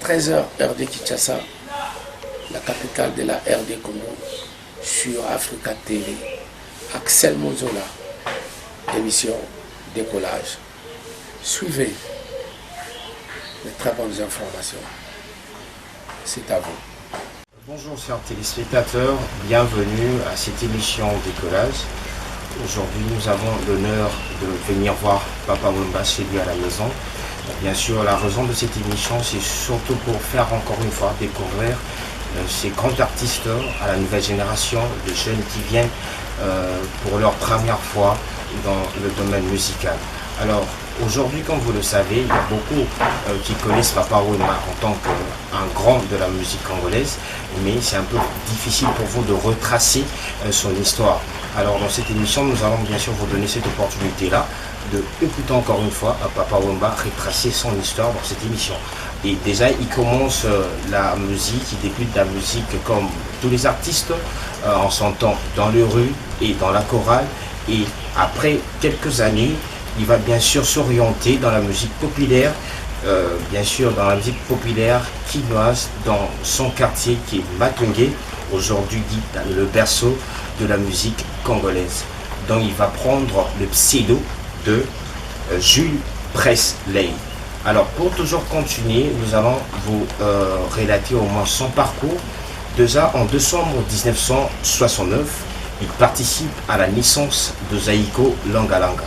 13h, heure de Kinshasa, la capitale de la RD Congo, sur Africa TV. Axel Mozola, émission Décollage. Suivez de très bonnes informations. C'est à vous. Bonjour chers téléspectateurs, bienvenue à cette émission Décollage. Aujourd'hui nous avons l'honneur de venir voir Papa Wemba chez lui à la maison. Bien sûr, la raison de cette émission, c'est surtout pour faire encore une fois découvrir ces grands artistes à la nouvelle génération, de jeunes qui viennent pour leur première fois dans le domaine musical. Alors aujourd'hui, comme vous le savez, il y a beaucoup qui connaissent Papa Wemba en tant qu'un grand de la musique congolaise, mais c'est un peu difficile pour vous de retracer son histoire. Alors dans cette émission, nous allons bien sûr vous donner cette opportunité-là de écouter encore une fois Papa Wemba retracer son histoire dans cette émission. Et déjà, il commence la musique, il débute la musique comme tous les artistes, en son temps dans les rues et dans la chorale. Et après quelques années, il va bien sûr s'orienter dans la musique populaire, bien sûr dans la musique populaire quinoise, dans son quartier qui est Matungé, aujourd'hui dit le berceau de la musique congolaise. Donc il va prendre le pseudo de Jules Presley. Alors pour toujours continuer, nous allons vous relater au moins son parcours. Déjà en décembre 1969, il participe à la naissance de Zaïko Langalanga.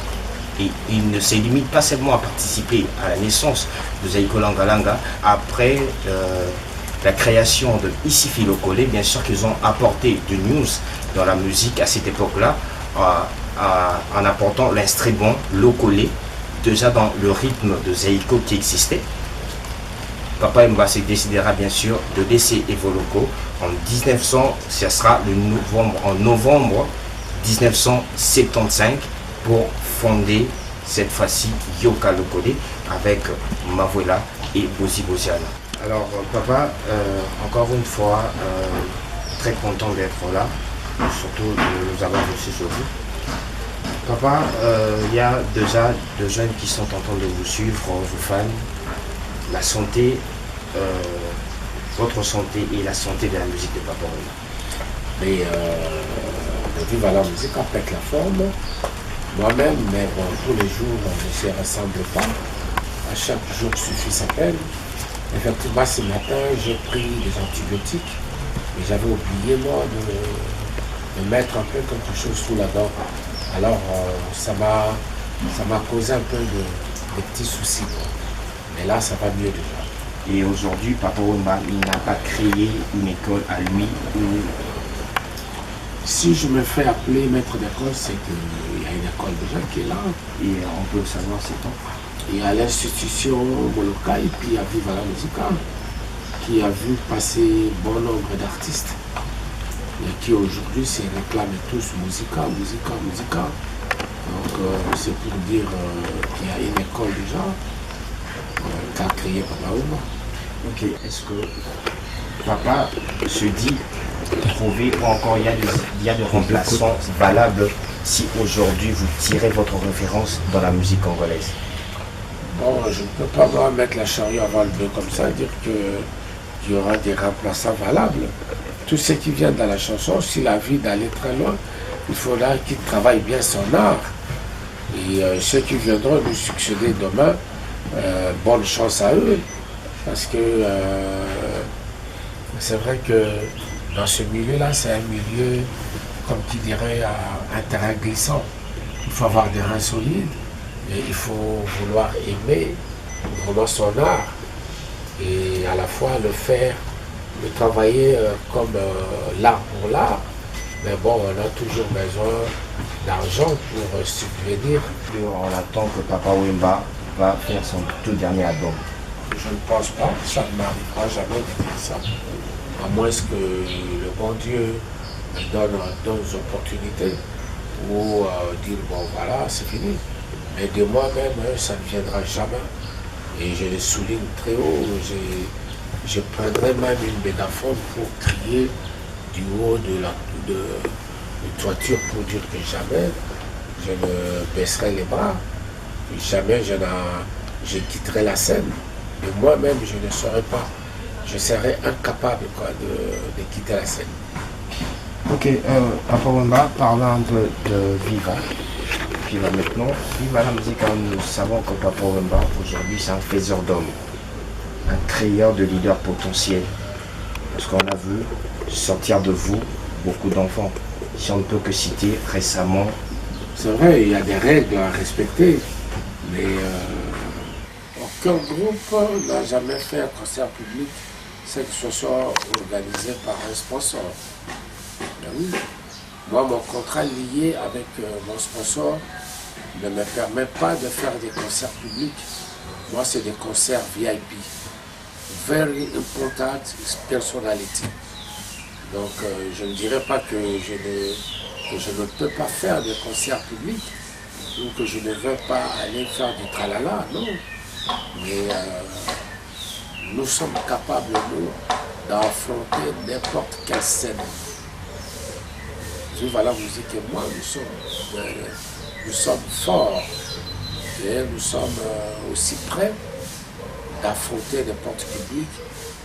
Et il ne se limite pas seulement à participer à la naissance de Zaïko Langalanga. Après la création de Isifi Lokole, bien sûr qu'ils ont apporté du news dans la musique à cette époque-là, en apportant l'instrument Lokole, déjà dans le rythme de Zaïko qui existait. Papa Wemba se décidera bien sûr de laisser Evoloko en 1900, ce sera en novembre 1975 pour fonder cette fois-ci Yoka Lokole avec Mavwela et Bozi Boziana. Alors papa, encore une fois, très content d'être là, surtout de nous avoir reçus aujourd'hui. Papa, il y a déjà deux jeunes qui sont en train de vous suivre, vos fans. La santé, votre santé et la santé de la musique de Papa Wemba. Mais Vive à la musique en pète la forme. Moi-même, mais bon, tous les jours, je ne se rassemble pas. À chaque jour suffit sa peine. Effectivement, ce matin, j'ai pris des antibiotiques. Mais j'avais oublié, moi, de mettre un peu quelque chose sous la dent. Alors, ça m'a causé un peu de petits soucis, quoi. Mais là, ça va mieux déjà. Et aujourd'hui, Papa Wemba, il n'a pas créé une école à lui où... Si je me fais appeler maître d'école, c'est qu'il y a une école déjà qui est là. Et on peut savoir c'est temps. Il y a l'institution Moloka et puis il y a Vive à la Musica qui a vu passer bon nombre d'artistes et qui aujourd'hui se réclament tous musica. Donc c'est pour dire qu'il y a une école déjà qu'a créé Papa Wemba. Ok, est-ce que Papa se dit trouver ou encore il y a des remplaçants valables si aujourd'hui vous tirez votre référence dans la musique congolaise? Bon, je ne peux pas moi mettre la charrue avant le bœuf comme ça, dire qu'il y aura des remplaçants valables. Tous ceux qui viennent dans la chanson, s'il a envie d'aller très loin, il faudra qu'il travaille bien son art. Et ceux qui viendront nous succéder demain, bonne chance à eux. Parce que c'est vrai que dans ce milieu-là, c'est un milieu, comme qui dirait, un terrain glissant. Il faut avoir des reins solides, et il faut vouloir aimer vraiment son art. Et à la fois le faire, le travailler comme l'art pour l'art. Mais bon, on a toujours besoin d'argent pour subvenir. On attend que Papa Wemba va faire son tout dernier album. Je ne pense pas, ça ne m'arrivera jamais de dire ça. À moins que le bon Dieu me donne d'autres opportunités ou dire bon voilà, c'est fini. Mais de moi-même, ça ne viendra jamais. Et je le souligne très haut. Je prendrai même une mégaphone pour crier du haut de toiture pour dire que jamais je ne baisserai les bras, jamais je quitterai la scène. De moi-même, je ne saurais pas je serais incapable quoi, de quitter la scène. Ok, Papa Wemba, parlons un peu de Viva. Viva maintenant. Viva la musique, nous savons que Papa Wemba, aujourd'hui, c'est un faiseur d'hommes, un créateur de leaders potentiels. Parce qu'on a vu sortir de vous beaucoup d'enfants. Si on ne peut que citer récemment. C'est vrai, il y a des règles à respecter, mais aucun groupe n'a jamais fait un concert public sans que ce soit organisé par un sponsor. Ben oui. Moi, mon contrat lié avec mon sponsor ne me permet pas de faire des concerts publics. Moi, c'est des concerts VIP. Very important personality. Donc, je ne dirais pas que je ne peux pas faire des concerts publics ou que je ne veux pas aller faire du tralala, non. Mais nous sommes capables, nous, d'affronter n'importe quelle scène. Viva la musique et moi, nous sommes forts et nous sommes aussi prêts d'affronter n'importe quel public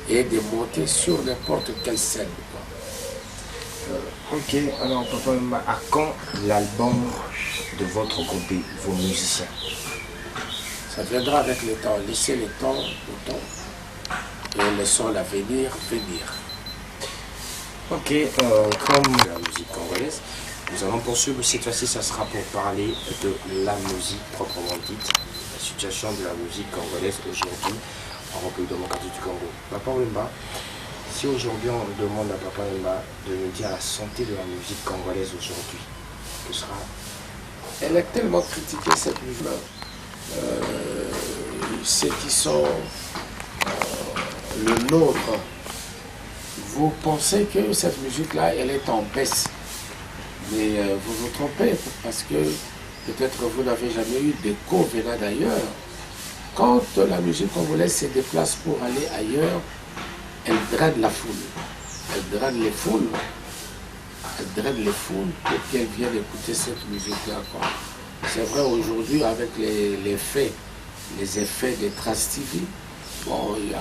et de monter sur n'importe quelle scène. Ok, alors Papa Wemba, à quand l'album de votre groupe, vos musiciens? Ça viendra avec le temps. Laissez le temps au temps et laissons l'avenir venir. Ok, comme la musique congolaise, nous allons poursuivre. Cette fois-ci, ça sera pour parler de la musique proprement dite, la situation de la musique congolaise aujourd'hui en République démocratique du Congo. Papa Wemba, si aujourd'hui on demande à Papa Wemba de nous dire la santé de la musique congolaise aujourd'hui, que sera? Elle est tellement critiquée cette musique-là. Ceux qui sont le nôtre, vous pensez que cette musique-là, elle est en baisse. Mais vous vous trompez parce que peut-être vous n'avez jamais eu d'écho venant d'ailleurs. Quand la musique congolaise se déplace pour aller ailleurs, elle draine la foule. Elle draine les foules. Elle draine les foules pour qu'elles viennent écouter cette musique-là. C'est vrai aujourd'hui avec les effets des Trace TV, bon, il y a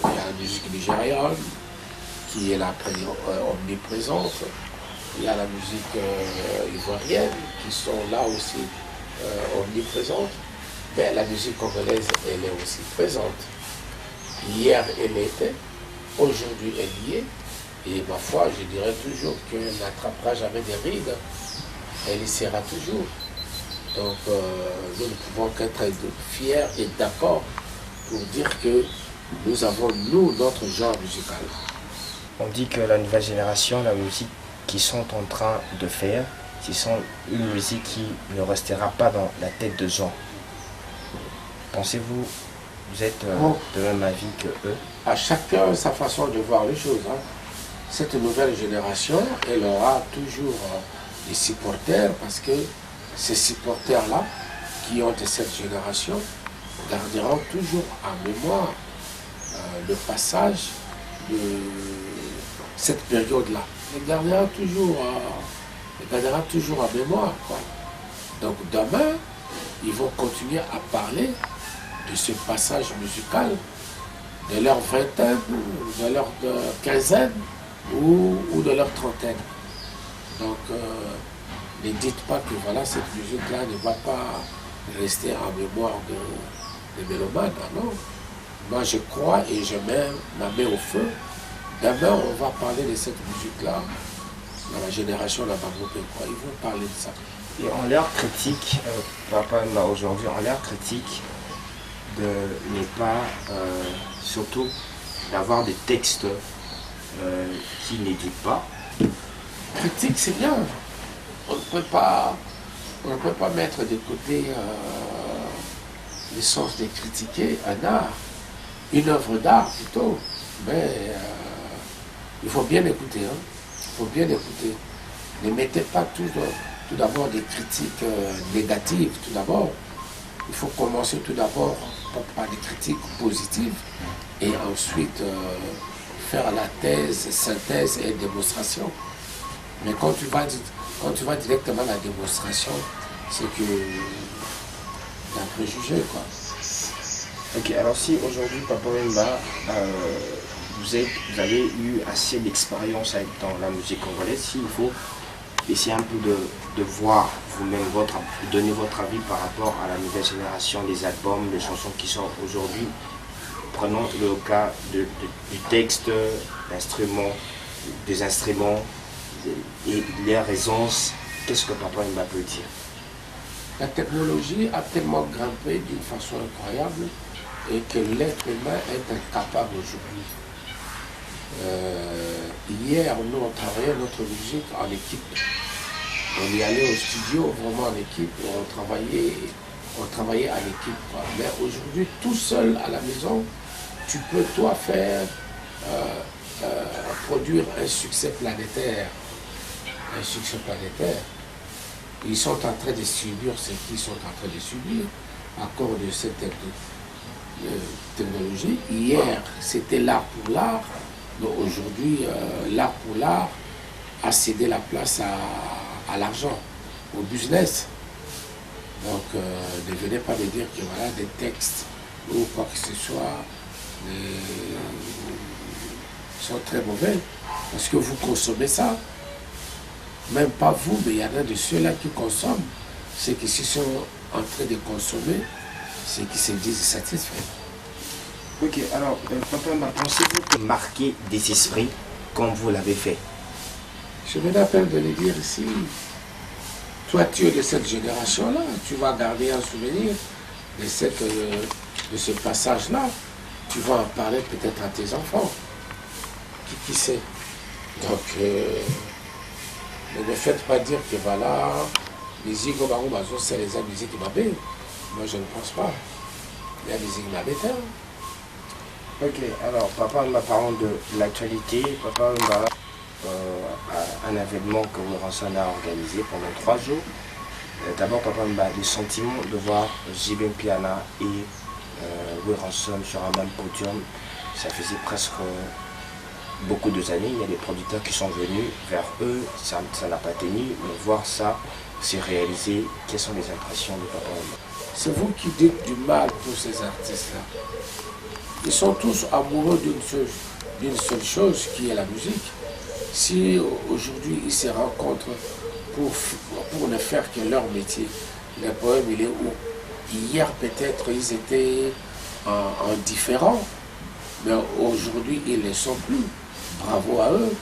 la musique nigériane qui est là omniprésente. Il y a la musique ivoirienne qui sont là aussi omniprésentes. Mais la musique congolaise, elle est aussi présente. Hier, elle était, aujourd'hui, elle y est. Et ma foi, je dirais toujours qu'elle n'attrapera jamais des rides. Elle y sera toujours. Donc, nous ne pouvons qu'être fiers et d'accord pour dire que nous avons, nous, notre genre musical. On dit que la nouvelle génération, la musique qu'ils sont en train de faire, ce sont une musique qui ne restera pas dans la tête de gens. Pensez-vous, vous êtes de même avis que eux? À chacun sa façon de voir les choses. Hein. Cette nouvelle génération, elle aura toujours des supporters parce que ces supporters-là, qui ont de cette génération, garderont toujours en mémoire le passage de cette période-là. Elle gardera toujours en mémoire. Quoi. Donc demain, ils vont continuer à parler de ce passage musical, de leur vingtaine, de leur quinzaine ou de leur trentaine. Donc ne dites pas que voilà, cette musique-là ne va pas rester en mémoire des mélomanes. Non. Moi je crois et je mets ma main au feu. Demain on va parler de cette musique-là dans la génération la Bamboupé. Ils vont parler de ça. Et on leur critique, Papa Wemba, aujourd'hui, on leur critique de ne pas, surtout d'avoir des textes qui n'éditent pas. Critique, c'est bien. On ne peut pas mettre de côté l'essence de critiquer un art, une œuvre d'art plutôt. Mais il faut bien écouter. Hein. Il faut bien écouter. Ne mettez pas tout d'abord des critiques négatives. Tout d'abord, il faut commencer tout d'abord par des critiques positives et ensuite faire la thèse, synthèse et démonstration. Mais quand tu vas directement à la démonstration, c'est que tu as un préjugé, quoi. Ok, alors si aujourd'hui, Papa Wemba, vous avez eu assez d'expérience dans la musique congolaise, s'il faut essayer un peu de voir vous-même, donner votre avis par rapport à la nouvelle génération, des albums, des chansons qui sortent aujourd'hui. Prenons le cas du texte, des instruments et les raisons. Qu'est-ce que Papa Wemba peut dire? La technologie a tellement grimpé d'une façon incroyable et que l'être humain est incapable aujourd'hui. Hier, nous, on travaillait notre musique en équipe. On y allait au studio vraiment en équipe, on travaillait en équipe. Mais aujourd'hui, tout seul à la maison, tu peux toi faire produire un succès planétaire. Un succès planétaire. Ils sont en train de subir ce qu'ils sont en train de subir à cause de cette technologie. Hier, c'était l'art pour l'art, mais aujourd'hui, l'art pour l'art a cédé la place à l'argent, au business. Donc, ne venez pas me dire que voilà, des textes ou quoi que ce soit sont très mauvais, parce que vous consommez ça. Même pas vous, mais il y en a de ceux-là qui consomment. Ceux qui se sont en train de consommer, ceux qui se disent satisfaits. Ok, alors, Papa, pensez-vous que marquer des esprits comme vous l'avez fait? Je me rappelle de le dire ici. Toi, tu es de cette génération-là. Tu vas garder un souvenir de ce passage-là. Tu vas en parler peut-être à tes enfants. Qui sait? Donc, ne me faites pas dire que voilà, les Igo Barou Bazo, c'est les musique Mabé. Moi, je ne pense pas. Il y a des musique Mabé. Ok, alors, Papa, en parlant de l'actualité, Papa, un événement que Weranson a organisé pendant 3 jours. D'abord, Papa, le sentiment de voir JB Piana et Weranson sur un même podium, ça faisait presque beaucoup d'années. Il y a des producteurs qui sont venus vers eux, ça n'a pas tenu, mais voir ça s'est réalisé. Quelles sont les impressions de Papa Wemba? C'est vous qui dites du mal pour ces artistes-là. Ils sont tous amoureux d'une seule chose qui est la musique. Si aujourd'hui ils se rencontrent pour ne faire que leur métier, le poème il est où? Hier peut-être ils étaient en différent, mais aujourd'hui ils ne le sont plus. Bravo à eux,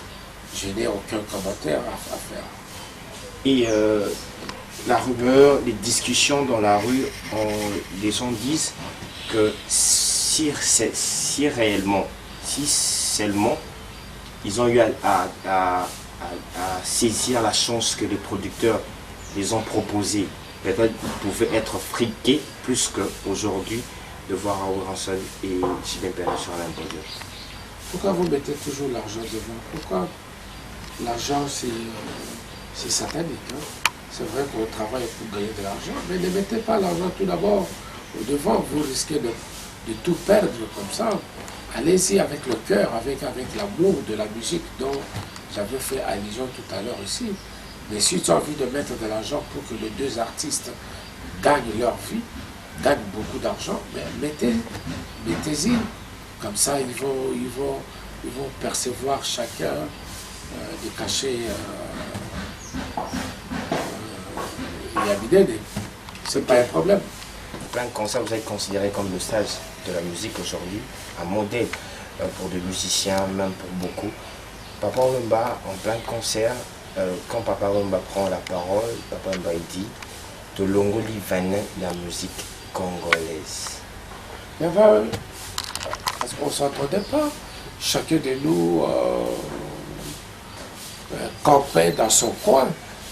je n'ai aucun commentaire à faire. Et la rumeur, les discussions dans la rue, les gens disent que si seulement ils ont eu à saisir la chance que les producteurs les ont proposée, peut-être qu'ils pouvaient être friqués plus qu'aujourd'hui de voir Weranson et JB Piana sur un podium. Pourquoi vous mettez toujours l'argent devant? Pourquoi? L'argent, c'est satanique. Hein? C'est vrai qu'on travaille pour gagner de l'argent, mais ne mettez pas l'argent tout d'abord au devant. Vous risquez de tout perdre comme ça. Allez-y avec le cœur, avec l'amour de la musique dont j'avais fait allusion tout à l'heure ici. Mais si tu as envie de mettre de l'argent pour que les deux artistes gagnent leur vie, gagnent beaucoup d'argent, mais mettez-y. Comme ça, ils vont percevoir chacun des cachets c'est pas un problème. Plein de concerts, vous êtes considéré comme le stage de la musique aujourd'hui, un modèle pour des musiciens, même pour beaucoup. Papa Wemba, en plein concert, quand Papa Wemba prend la parole, Papa Wemba dit de Longoli venait la musique congolaise. Parce qu'on ne s'entendait pas. Chacun de nous campait dans son coin.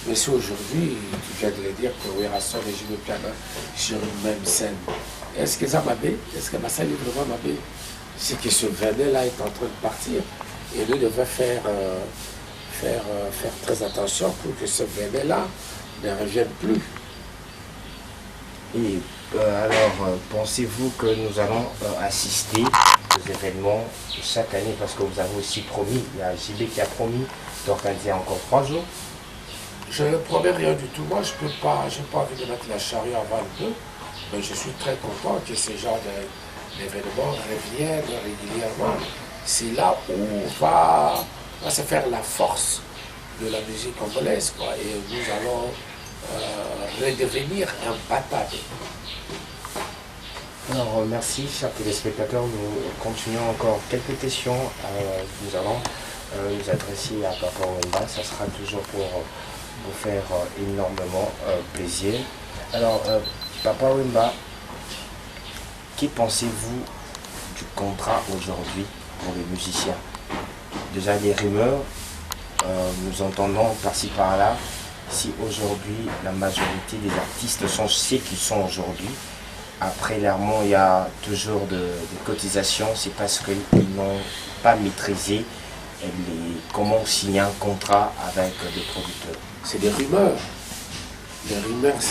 Mais si aujourd'hui, tu viens de le dire que Weranson et JB Piana sur une même scène, est-ce que ça m'a fait? Est-ce que ma scène est vraiment m'a fait? C'est que ce venin-là est en train de partir. Et nous devons faire très attention pour que ce venin-là ne revienne plus. Et alors, pensez-vous que nous allons assister aux événements chaque année? Parce que vous avez aussi promis, il y a JB qui a promis d'organiser encore 3 jours. Je ne promets rien du tout. Moi, je n'ai pas envie de mettre la charrue avant le bœuf, mais je suis très content que ce genre l'événement revient régulièrement. C'est là où va se faire la force de la musique congolaise, quoi. Et nous allons redevenir un batade. Alors merci chers téléspectateurs, nous continuons encore quelques questions. Nous allons nous adresser à Papa Wemba, ça sera toujours pour vous faire énormément plaisir. Alors Papa Wemba, que pensez-vous du contrat aujourd'hui pour les musiciens? Déjà des rumeurs, nous entendons par-ci par-là, si aujourd'hui la majorité des artistes sont ceux qui sont aujourd'hui. Après l'errement, il y a toujours des cotisations, c'est parce qu'ils n'ont pas maîtrisé comment signer un contrat avec des producteurs. C'est des rumeurs. Les rumeurs,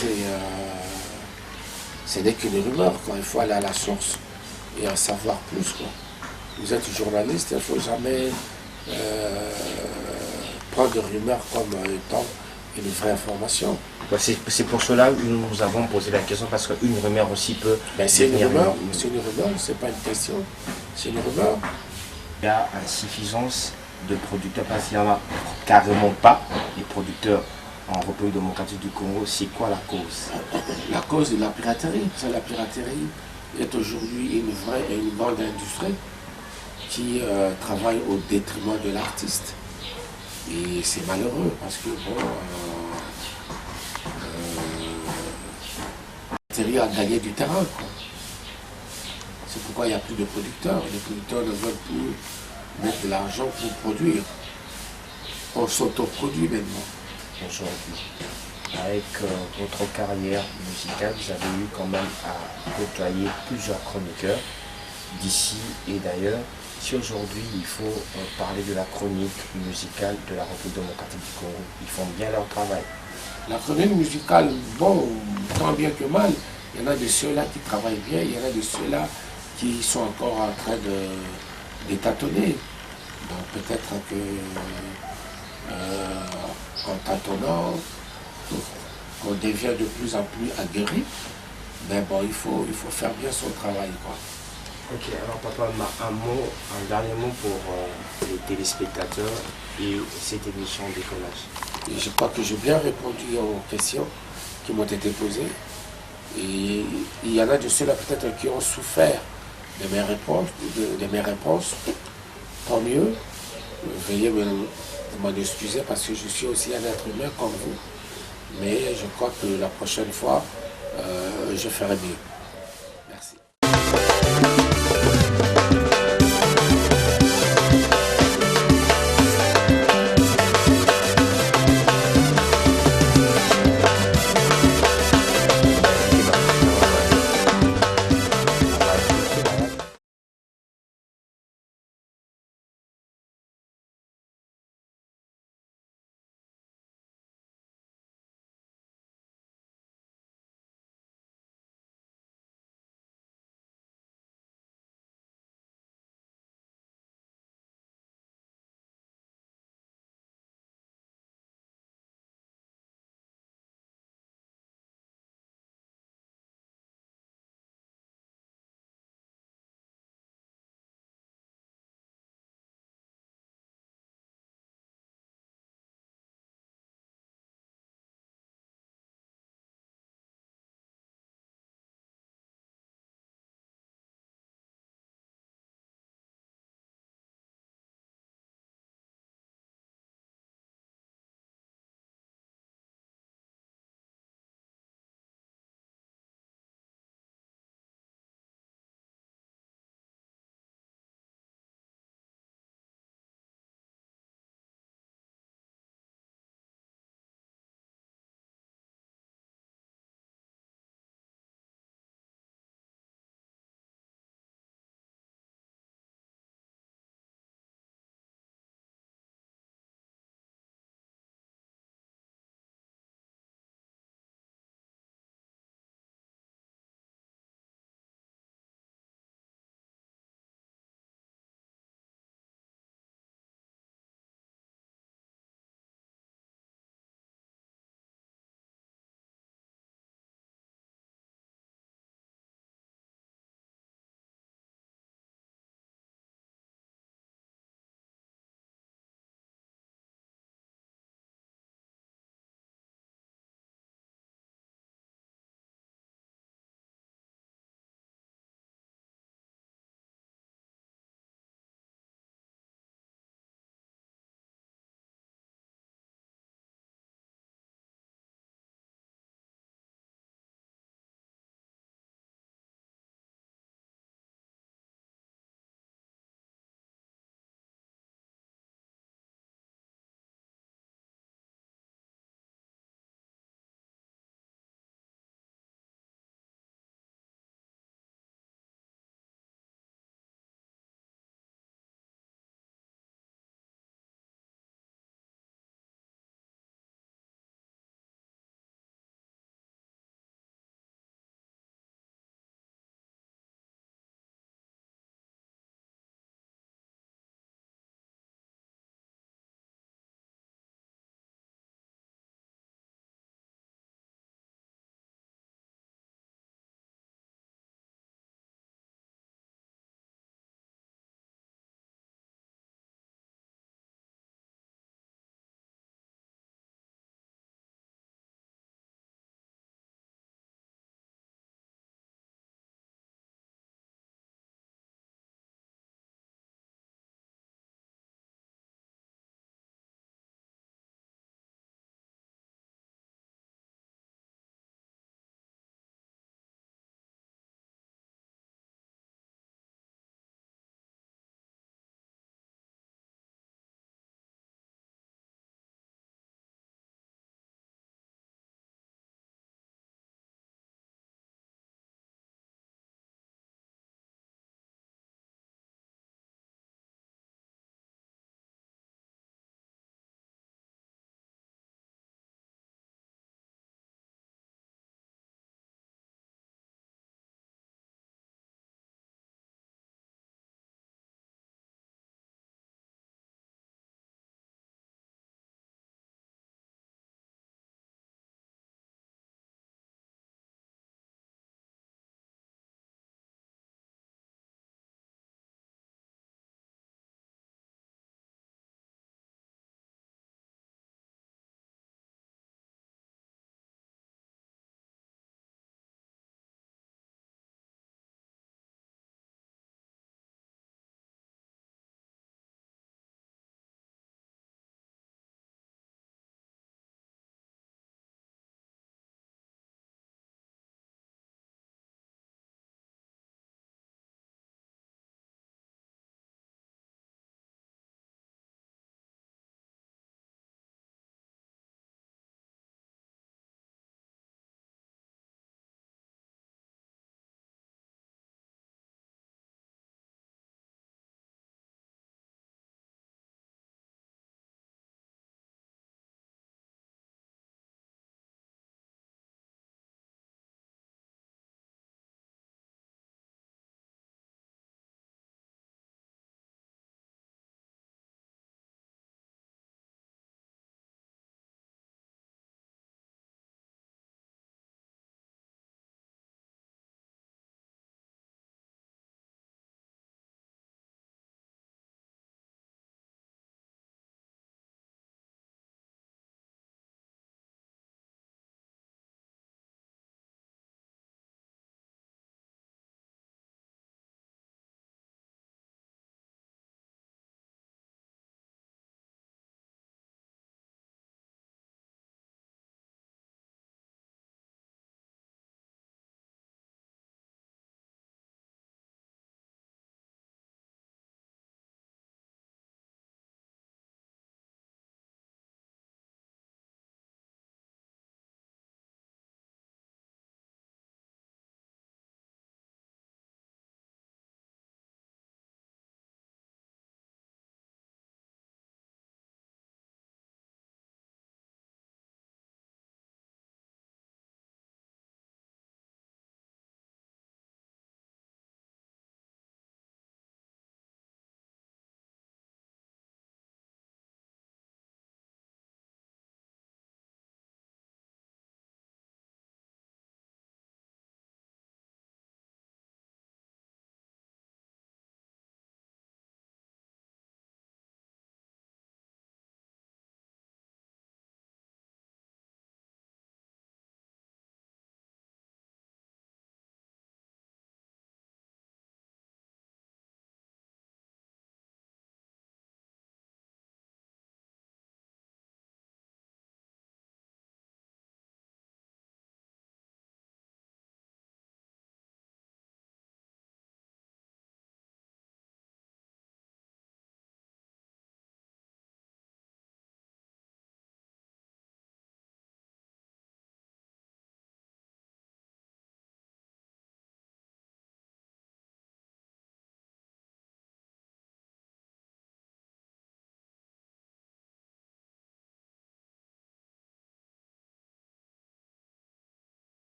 ce n'est que des rumeurs, quoi. Il faut aller à la source et en savoir plus, quoi. Vous êtes journaliste, il ne faut jamais prendre des rumeurs comme étant une vraie information. C'est pour cela que nous avons posé la question, parce qu'une rumeur aussi peut... C'est une rumeur, c'est pas une question, c'est une rumeur. Il y a insuffisance de producteurs, parce qu'il n'y en a carrément pas, les producteurs en République démocratique du Congo. C'est quoi la cause? La cause de la piraterie. La piraterie est aujourd'hui une vraie et une grande industrie qui travaille au détriment de l'artiste. Et c'est malheureux, parce que bon, la a gagné du terrain, quoi. C'est pourquoi il n'y a plus de producteurs. Les producteurs ne veulent plus mettre de l'argent pour produire. On s'autoproduit maintenant. Aujourd'hui, avec votre carrière musicale, vous avez eu quand même à côtoyer plusieurs chroniqueurs d'ici et d'ailleurs. Si aujourd'hui il faut parler de la chronique musicale de la République démocratique du Congo, ils font bien leur travail. La chronique musicale, bon, tant bien que mal, il y en a de ceux-là qui travaillent bien, il y en a de ceux-là qui sont encore en train de tâtonner. Donc peut-être que en tâtonnant, on devient de plus en plus aguerri, mais bon, il faut faire bien son travail, quoi. Ok, alors papa, un dernier mot pour les téléspectateurs et cette émission Décollage. Et je crois que j'ai bien répondu aux questions qui m'ont été posées. Et il y en a de ceux-là peut-être qui ont souffert de mes réponses. Tant mieux. Veuillez m'en excuser parce que je suis aussi un être humain comme vous. Mais je crois que la prochaine fois, je ferai mieux.